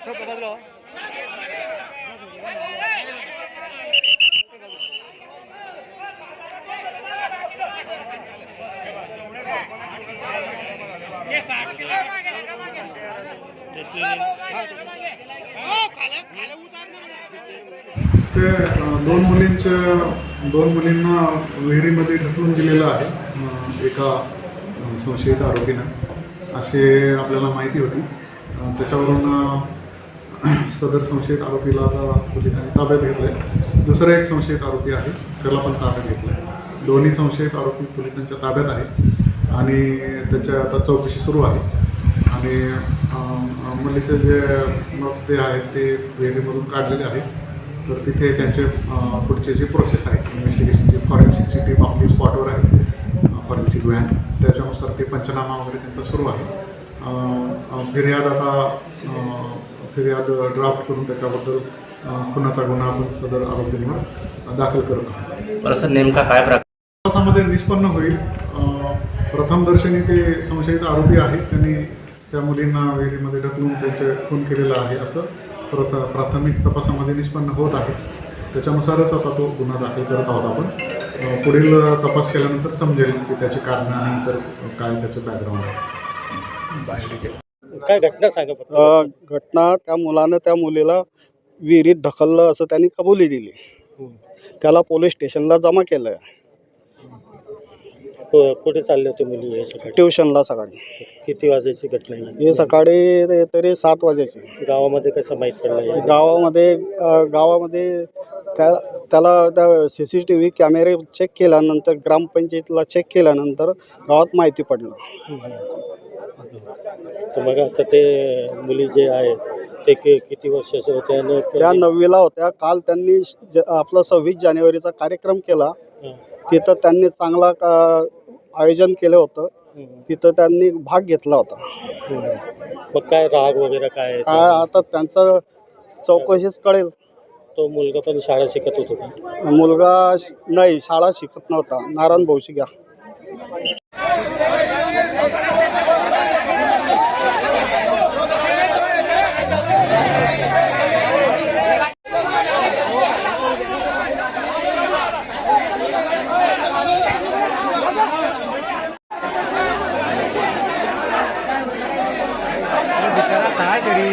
ते दोन मुलींना विहिरीमध्ये ढकलून दिलेलं आहे एका संशयित आरोपीनं, असे आपल्याला माहिती होती। त्याच्यावरून सदर संशयित आरोपीला आता पोलिसांनी ताब्यात घेतलं आहे। दुसरा एक संशयित आरोपी आहे, त्याला पण ताब्यात घेतलं आहे। दोन्ही संशयित आरोपी पोलिसांच्या ताब्यात आहेत आणि त्याच्या आता चौकशी सुरू आहे। आणि मुलीचे जे मृतदेह आहेत ते विहिरीमधून काढलेले आहेत। तर तिथे त्यांचे पुढचे जी प्रोसेस आहे इन्व्हेस्टिगेशनची, फॉरेन्सिकची टीम आपली स्पॉटवर आहे, फॉरेन्सिक व्हॅन, त्याच्यानुसार ते पंचनामा वगैरे त्यांचा सुरू आहे। फिर्याद ड्राफ्ट करून त्याच्याबद्दल खुनाचा गुन्हा आपण सदर आरोपींवर दाखल करत आहोत। असं नेमका काय तपासामध्ये निष्पन्न होईल। प्रथमदर्शनी ते संशयित आरोपी आहेत, त्यांनी त्या मुलींना विहिरीमध्ये ढकलून त्यांचे खून केलेला आहे असं प्राथमिक तपासामध्ये निष्पन्न होत आहे। त्याच्यानुसारच आता तो गुन्हा दाखल करत आहोत आपण। पुढील तपास केल्यानंतर समजेल की त्याची कारणं आणि इतर काय त्याचं बॅकग्राऊंड आहे। काय घटना सांगा। घटना त्या मुलानं त्या मुलीला विहिरीत ढकललं असं त्यांनी कबुली दिली। त्याला पोलीस स्टेशनला जमा केलं। कुठे चालले होते मुली हे सकाळी? ट्युशनला सकाळी। किती वाजायची घटना आहे? हे सकाळी तरी 7 वाजायची। गावामध्ये कसं माहीत पडलं? गावामध्ये त्याला त्या CCTV कॅमेरे चेक केल्यानंतर, ग्रामपंचायतीला चेक केल्यानंतर गावात माहिती पडलं। तर मग आता ते मुली जे आहेत ते किती वर्षाचे होते आणि त्या 9वीला होत्या। काल त्यांनी आपला 26 जानेवारीचा कार्यक्रम केला। तिथं त्यांनी चांगला आयोजन केलं होतं, तिथं त्यांनी भाग घेतला होता। मग काय राग वगैरे काय आता त्यांचं चौकशीच कळेल। तो मुलगा पण शाळा शिकत होतो का? मुलगा नाही, शाळा शिकत नव्हता, नारायण भाऊ शिका। काय तरी